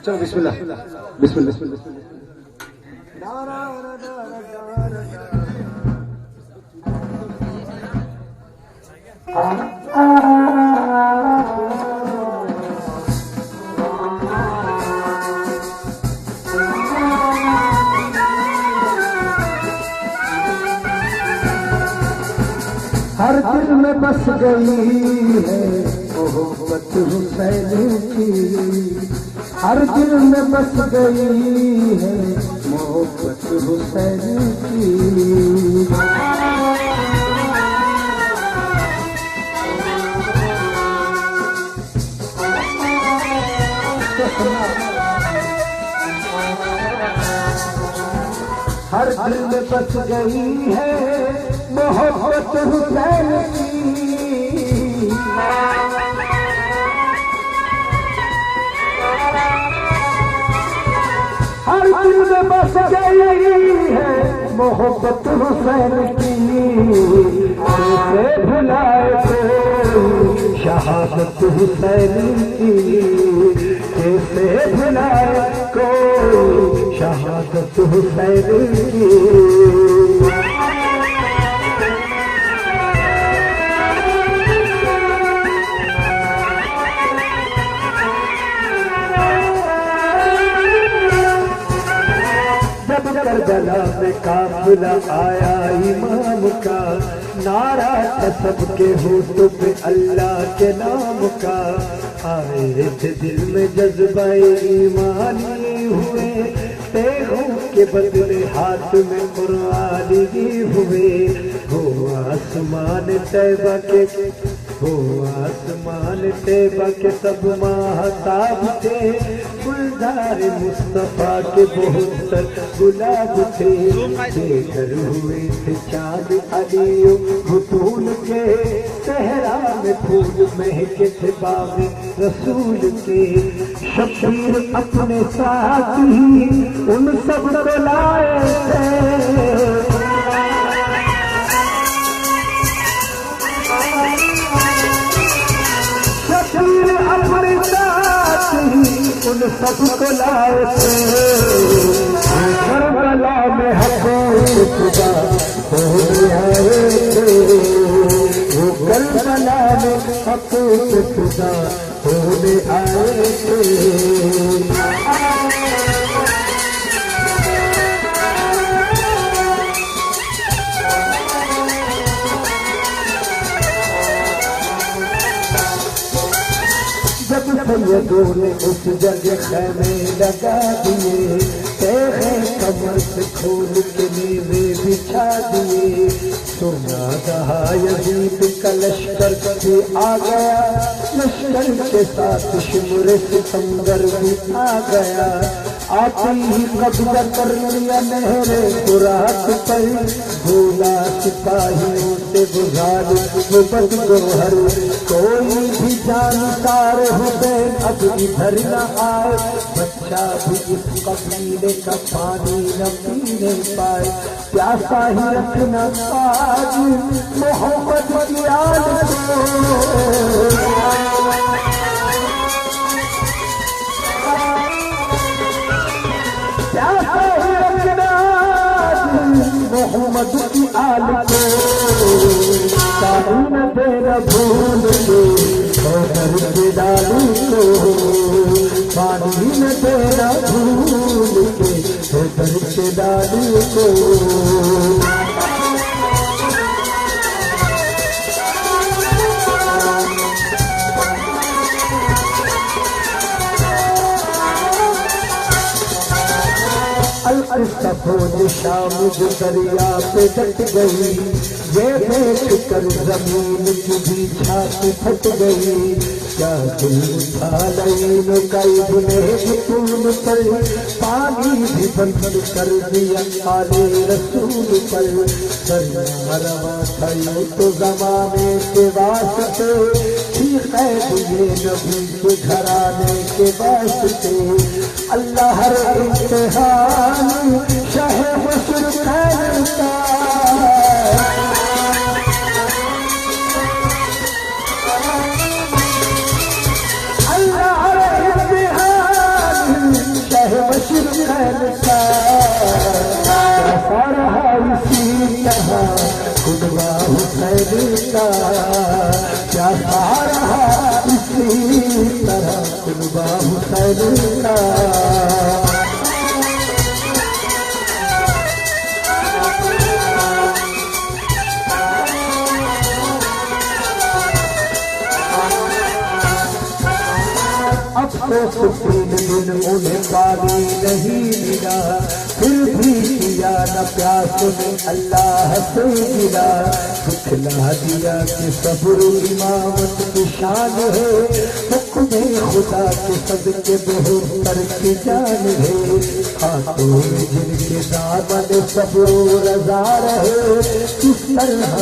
चलो बिस्मिल्लाह बिस्मिल्लाह हर दिल में बस गई है मोहब्बत हुसैन की, हर दिल में बस गई है मोहब्बत हुसैन की। हर दिल में बस गई है मोहब्बत हुसैन की, हर दिल में बस गई है मोहब्बत हुसैन की। कैसे भुलाए कोई शहादत हुसैन की, कैसे भुलाए कोई शहादत हुसैन की। करबला में काफिला आया इमाम का, नारा था सबके होठों पे अल्लाह के नाम का। आए थे दिल में जज्बाए ईमानी हुए, तेरों के बदले हाथ में कुरान लिए हुए। हो आसमान तैबा के, हो आसमान तैबा के सब महताब थे, गुलजार मुस्तफा के बहुत गुलाब थे। बेघर हुए थे चाँद अलियो हुतूल के, सहरा में फूल महके थे बाग रसूल के। शबीर अपने साथ ही उन सब को लाए थे, शबीर अपने साथ ही उन सब को लाए थे। करबला में हक़ खुदा होने आए थे, वो करबला में हक़ खुदा होने आए थे। सैयदों ने उस जगह खैमे लगा दिए, तेरे कमर से खोल के नीवे बिछा दिए। सुना कहा यजीद का लश्कर भी आ गया, लश्कर के साथ शिमरे सिकंदर भी आ गया। आते ही कब्जा कर लिया नहरे फुरात पर, भूला सिपाहियों से गुजार गुबत गोहर। कोई भी जानकार हुसैन अब इधर न आए, बच्चा भी इस कबीले का पानी न पीने पाए। प्यासा ही रखना आज मोहब्बत की आग को, प्यासा ही रखना मोहम्मद की आल को। न तेरा भूल को दर के डालू को, पानी न तेरा भूल के दर के डालू को। सफोद शाम जो दरिया पे डट गई, ये देख कर जमीन की भी छाती फट गई। क्या दिल उठा लईन कई बुने तूल पर, पानी भी बंद कर दिया आले रसूल पर। रवा था तो जमाने के वास्ते, खैर ये नबी के घराने के वास्ते। अल्लाह हर इम्तिहान शाह मशर करता, अल्लाह हर इम्तिहान खैर का कैसा रहा इसी तरह खुदवा हुसैन का कैसा रहा इसी तरह खुदवा हुसैन का अफसोस 3 दिन उन्हें पानी नहीं मिला फिर भी किया न प्यास ने अल्लाह से गिरा दिखला दिया कि सब्र इमामत की शान है हुक्म खुदा के सदके बेहतर की जान है खातों में जिनके दामन सब्र रजा रहे किस तरह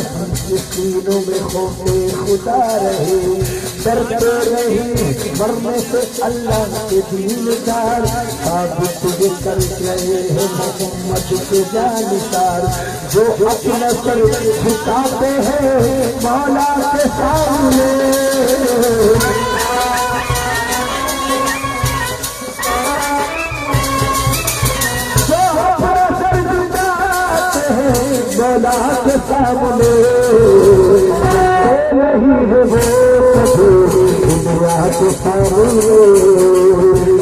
के सीनों में खौफे खुदा रहे डरते रहे मरने से अल्लाह के दीनदार साबित ये कर रहे हैं मोहम्मद के जानकार जो अपना सर झुकाते हैं मौला के सामने जो अपना सर झुकाते हैं मौला के सामने नहीं है वो दुनिया के सामने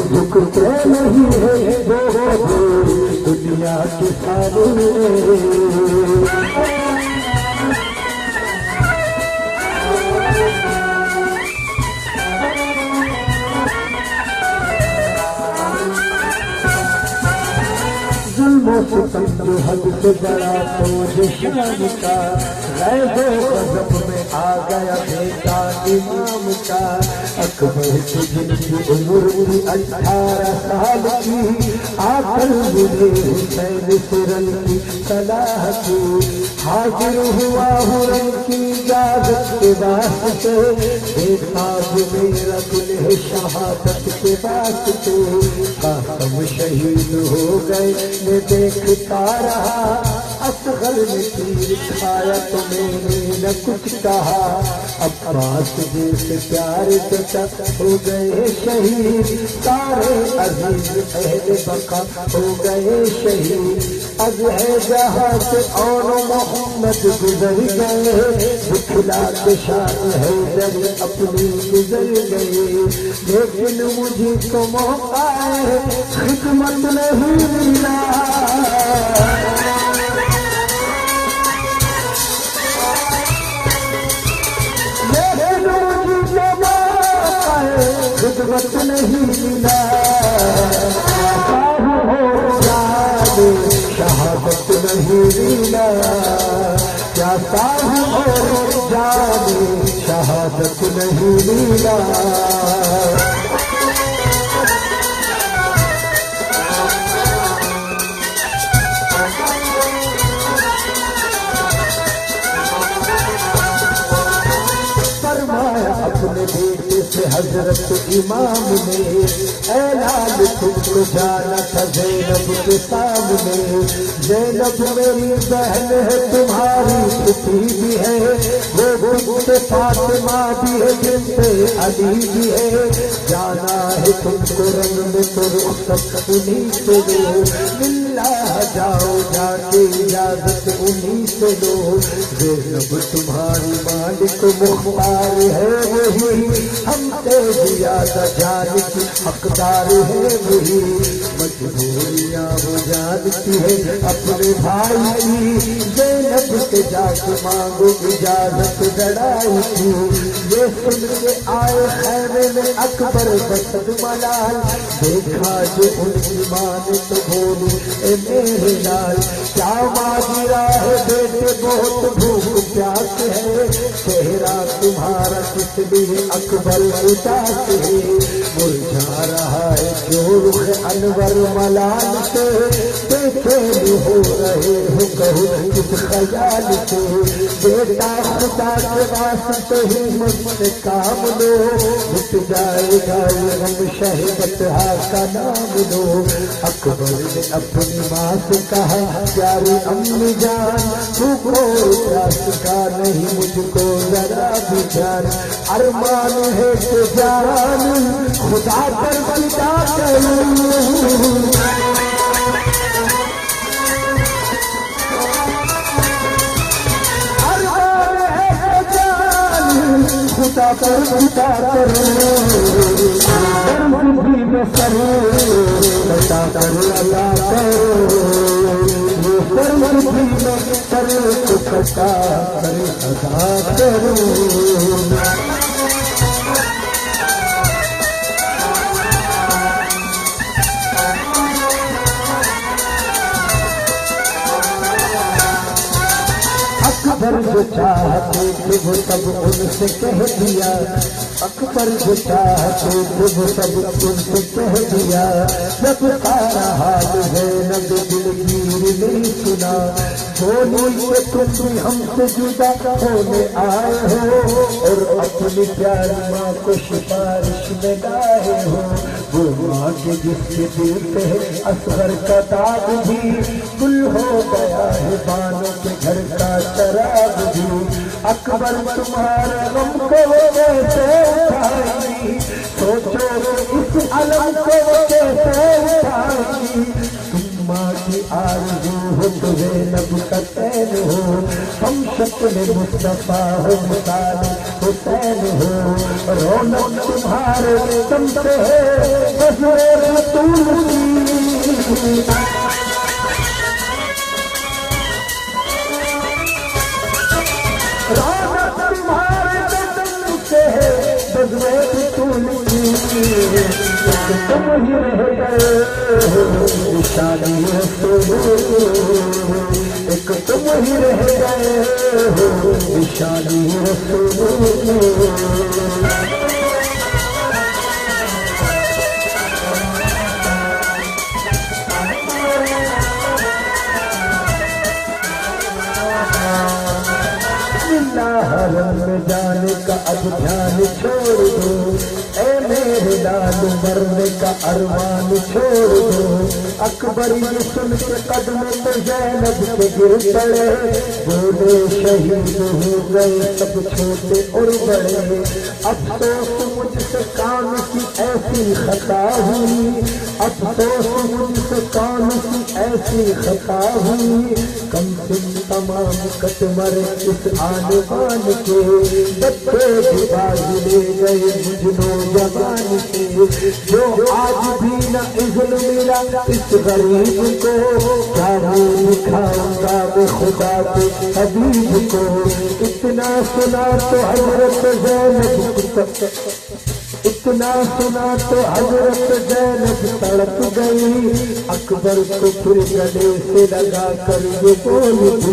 झुकते नहीं है वो दुनिया के सामने जुल्मों से तंदु हद से बड़ा तो शान का गैबो गजब में आ गया बेटा इमाम का अकबर की जिनकी उम्र थी 18 साल की आकर मिले हुसैन सिरन की सलाह की हाजिर हुआ हुरम की इजाजत के वास्ते देखा जो मेरा दिल शहादत के वास्ते कासम शहीद हो गए मैं देखता रहा असगर में तीर खाया तो मैंने न कुछ कहा अब्बास जैसे प्यार से हो गए शहीद सारे अजीज अहले बका हो गए शहीद अब है जहाँ से और मोहम्मद गुजर गए दिखला के शान है जब अपनी गुजर गए लेकिन मुझे तो मौका है खिदमत नहीं मिला खिदमत नहीं मिला हो शहादत नहीं मिला क्या साहू और जाने शहादत नहीं मिला अपने बेटे से हजरत इमाम ने ऐलान तुमको जाना था ज़ैनब के सामने ज़ैनब मेरी बहन है तुम्हारी पुत्री भी है वो बिन्ते फातिमा भी है बिन्ते अली भी है जाना है तुमको रंग में तो रुखसत उन्हीं से लो मिल्ला जाओ जाके इजाजत उन्हीं से लो ज़ैनब तुम्हारी मालिक मुख्तार है वही हमसे ज्यादा जान की हकदार है वही मजबूरियाँ वो जानती है अपने भाई की ज़ैनब के जाके मांगो इजाजत लड़ाई की ये सुन के आए खैमे में अकबर बसद मलाल देखा जो उनकी माँ ने तो बोली ए मेरे लाल क्या मांगिरा है बेटे बहुत भूख प्यास है चेहरा तुम्हारा किस लिए अकबर उदास है मुरझा रहा है जो रुख अनवर मलाल से देखे हो रहे हो कहो किस ख्याल से बेटा खुदा के वास्ते ही मुझसे काम लो मिट जाएगा ये गम शहीद का नाम लो अकबर ने अपनी माँ से कहा प्यारी अम्मी जान तू को प्यास का नहीं मुझको जरा भी जान अरमान है तो जान खुदा पर बता करूं कर पिता करो बुद्धि में सरो कटा कर अदा करो बुद्धि में सरो तो कटा कर अदा करो अकबर जो चाहते थे वो सब उनसे कह दिया अकबर जो चाहते थे वो सब उनसे कह दिया जब सारा हाल है नब दिलगीर नहीं सुना बोली कि तुम भी हमसे जुदा होने आए हो और अपनी प्यारी माँ को सिफारिश में लाए हो वो माँ के जिसके दिल पे असगर का दाग भी गुल हो गया है बानों के घर का शराब भी अकबर तुम्हारे गम को वो कैसे उठाएगी सोचो इस अलम को वो कैसे उठाएगी तुम माँ की आरज़ू हो तुम्हें नब हुसैन हो हम शक्ल मुस्तफा हो मिसाल हुसैन हो रौनक तुम्हारे दम से है बज़े रसूल की रौनक तुम्हारे दम से है बज़े रसूल की तुम ही रह गए निशानी रसूल एक तुम ही रह गए हो निशानी रसूल हरम में जाने का अब ध्यान छोड़ दो ए मेरे लाल मरने का अरमान छोड़ दो अकबर ये सुन के कदमों पे ज़ैनब के गिर पड़े बोले शहीद हो गए सब छोटे और बड़े अफसोस मुझसे काम की ऐसी खता हुई अफसोस मुझसे काम की ऐसी खता हुई कम सिम तमाम कट मरे इस आने बान के बच्चे भी बाज ले गए मुझनो जवान के जो आज भी न इज़्न मिला इस गरीब को क्या दिखाऊंगा मैं खुदा के हबीब को इतना सुना तो हज़रत ज़ैनब इतना सुना तो हज़रत ज़ैनब तड़प गई अकबर को फिर गले से लगा कर ये बोली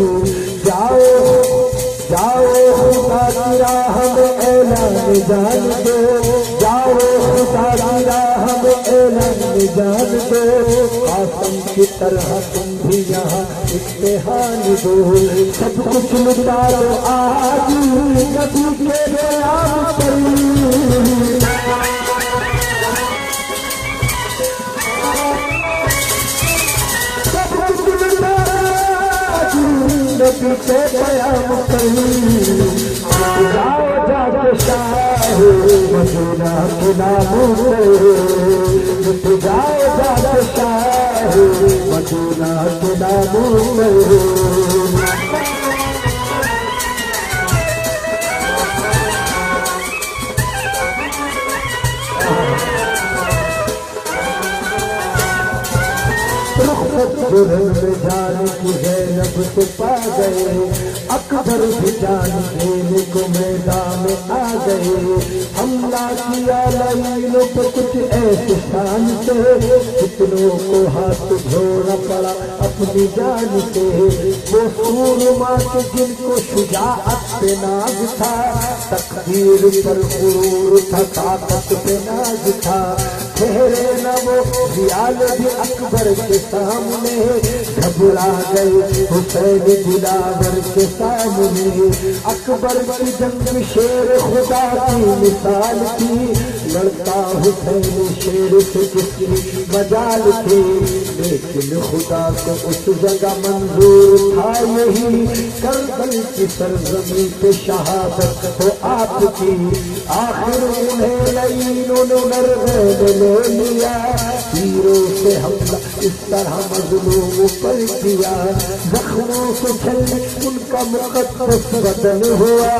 जाओ जाओ खुदा की राह में ऐलान जान दो जाओ खुदा की राह में ऐलान जान दो आसम की तरह तुम भी यहाँ इम्तिहान दो सब कुछ मिटा दो आज नबी के नाम पर नबी के बयान करी जाओ जाके शाह मदीना के नाम पे जाओ जाके शाह मदीना के नाम पे दुल्हन में जाने की ज़ैनब तो पा गए अकबर भी जान देने को मैदान में आ गए हमला किया लाइनों पर कुछ ऐसे शान से कितनों को हाथ धोना पड़ा अपनी जान से वो सूरमा के जिनको शुजाअत पे नाज था तकदीर पर गुरूर था ताकत पे नाज था ठहरे न वो रियाल भी अकबर के सामने घबरा गए हुसैन दिलावर के सामने अकबर की जंग शेर खुदा की मिसाल थी लड़ता हुसैन शेर से किसकी मजाल थी लेकिन खुदा को उस जगह मंजूर था यही करबल की सरजमी पे शहादत हो आपकी आखिर उन्हें लईन नर ले लिया, तीरों से हमला इस तरह मजलूम पर किया, जख्मों से छलने उनका मुकद्दस बदन हुआ,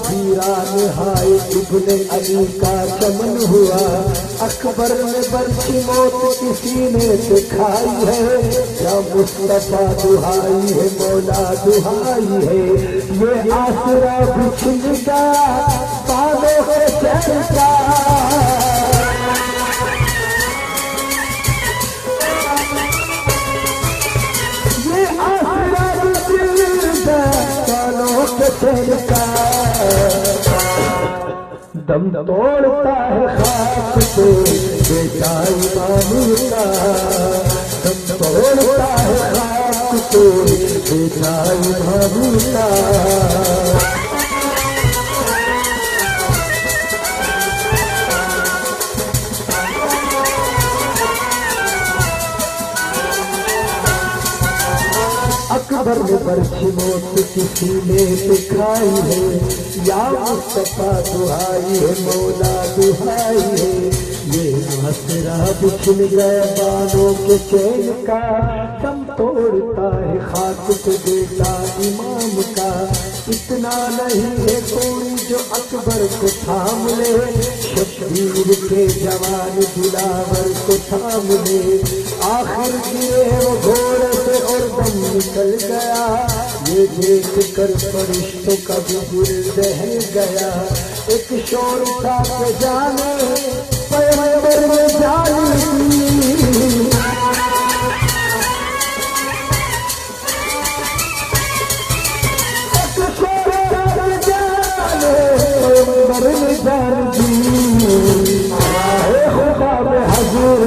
वीरान हाय इब्ने अली का चमन हुआ, अकबर ने बरसी मौत किसी ने दिखाई है, क्या मुस्तफा दुहाई है मौला दुहाई है, ये आसरा बिछल गया बालों के चैन का, ये आसरा बिछल गया बालों के चैन का, दम तोड़ता है खाक से बेटा इमाम का, दम तोड़ता है खाक से बेटा इमाम का। अकबर ने बरसी मौत किसी ने दिखाई है, या मुस्तफा दुहाई है मौला दुहाई है, ये आसरा बिछल गए बालों के चैन का, दम तोड़ता है खाक पे बेटा इमाम का, इतना नहीं है कोई जो अकबर को थाम ले, शब्बीर के जवान दिलावर को थाम ले, आखिर गिरे वो घोड़े से और दम निकल गया, ये देख कर फरिश्तों का भी दिल दहल गया, एक शोर उठा के जाने पैगंबर में जानी, एक शोर उठा के जाने पैगंबर में जानी, खुदा में हजूर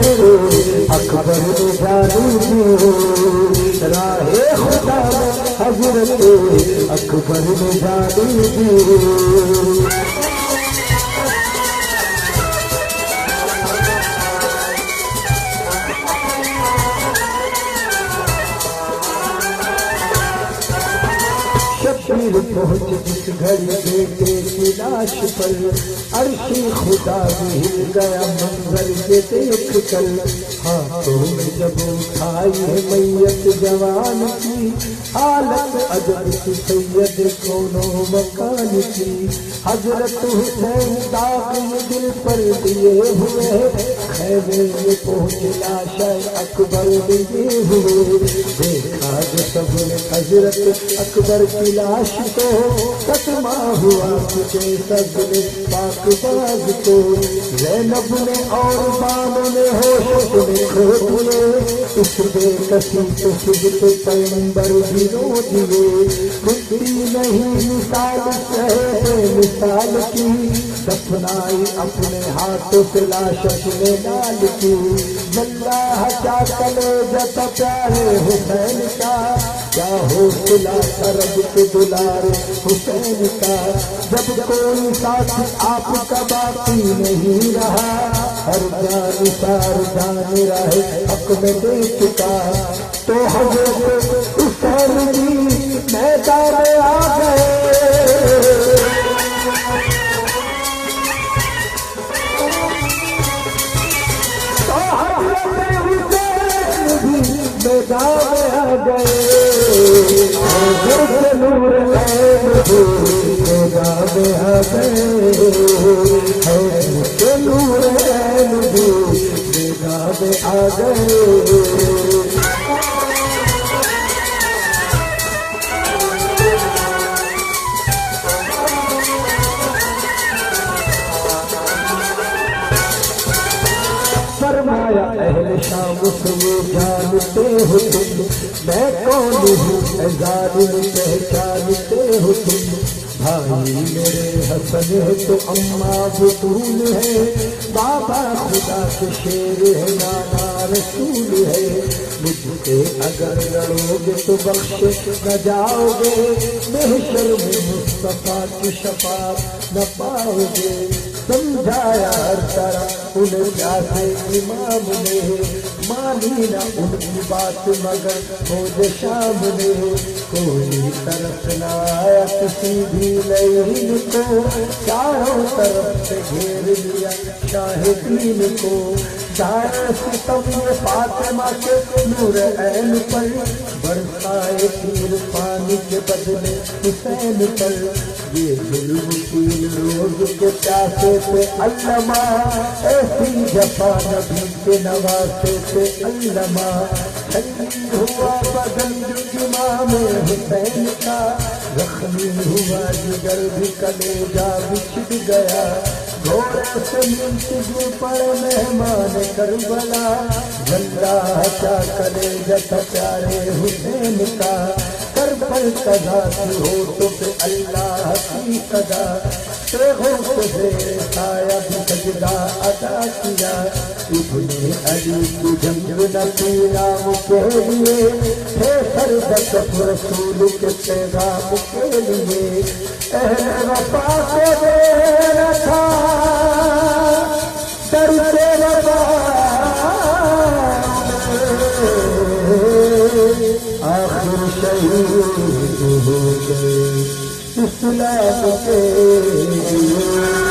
अकबर में जानी, राहे खुदा में हजरत अकबर में जानी। शब्बीर पहुंच जिस घड़ी बेटे की लाश पर, अर्शी खुदा भी हिल गया मंजर के देख कर, हाथों में जब उठाई है मैयत जवान की, हालत अजब की सैयद कोनो मकान की, हजरत हुसैन दाग दिल पर दिए हुए, खैमे में पहुंचे लाशा अकबर दिए हुए, देखा जो सबने हजरत अकबर की लाश को, सदमा हुआ तुझे सबने पाकबाज को, ज़ैनब ने और बानों ने होश में खो दिए, इस बेकसी को सिद्ध पैगंबर भी रो दिए, कुछ नहीं मिसाल है मिसाल की, दफनाई अपने हाथों से लाश अपने लाल की, अल्लाह क्या कलेजा प्यारे हुसैन का, क्या हौसला रब के दुलारे हुसैन का, जब कोई साथ आपका बाकी नहीं रहा, हर जान सार जान रहे हक में दे चुका, तो हजरत हुसैन जी मैदान में आ गए, तो हजरत हुसैन जी मैदान में आ गए, नूर मैदान में आ गए, नूर मैदान में आ गए। फरमाया अहले शाम से वो जानते हो तुम, मैं कौन हूँ जालिम पहचानते हो तुम, भाई मेरे हसन है तो अम्मा बतूल है, बाबा खुदा के शेर है नाना रसूल है, मुझसे अगर लड़ोगे तो बख्शे न जाओगे, महशर में मुस्तफा की शफाअत न पाओगे, समझाया हर तरह उन्हें प्यासे इमाम ने, मानी न उनकी बात मगर खोज शाम ने, कोई तरफ न आया किसी भी नहीं को, चारों तरफ से घेर लिया शाहिदीन को, चाहे सितम ये फातिमा के नूर ऐन पर, बरसाए तीर पानी के बदले हुसैन पर। ये जुल्म की रोज के प्यासे पे अल्लमा, ऐसी जफा नबी के नवासे पे अल्लमा। शहीद हुआ बदन जुमा में हुसैन का, जख्मी हुआ जिगर भी कलेजा बिछड़ गया। घोड़े से मिलती पर मेहमान करबला, जल्दा क्या कलेजा था प्यारे हुसैन का। करबल कदा की हो तो पे अल्लाह की कदा, शेखों से साया भी सजदा अदा किया। इब्ने अली की जंग नबी नाम के लिए, थे सरबत रसूल के पैगाम के लिए। अहले वफा को देना था डरते वफा, आखिर शहीद हो गए इस्लाम के लिए।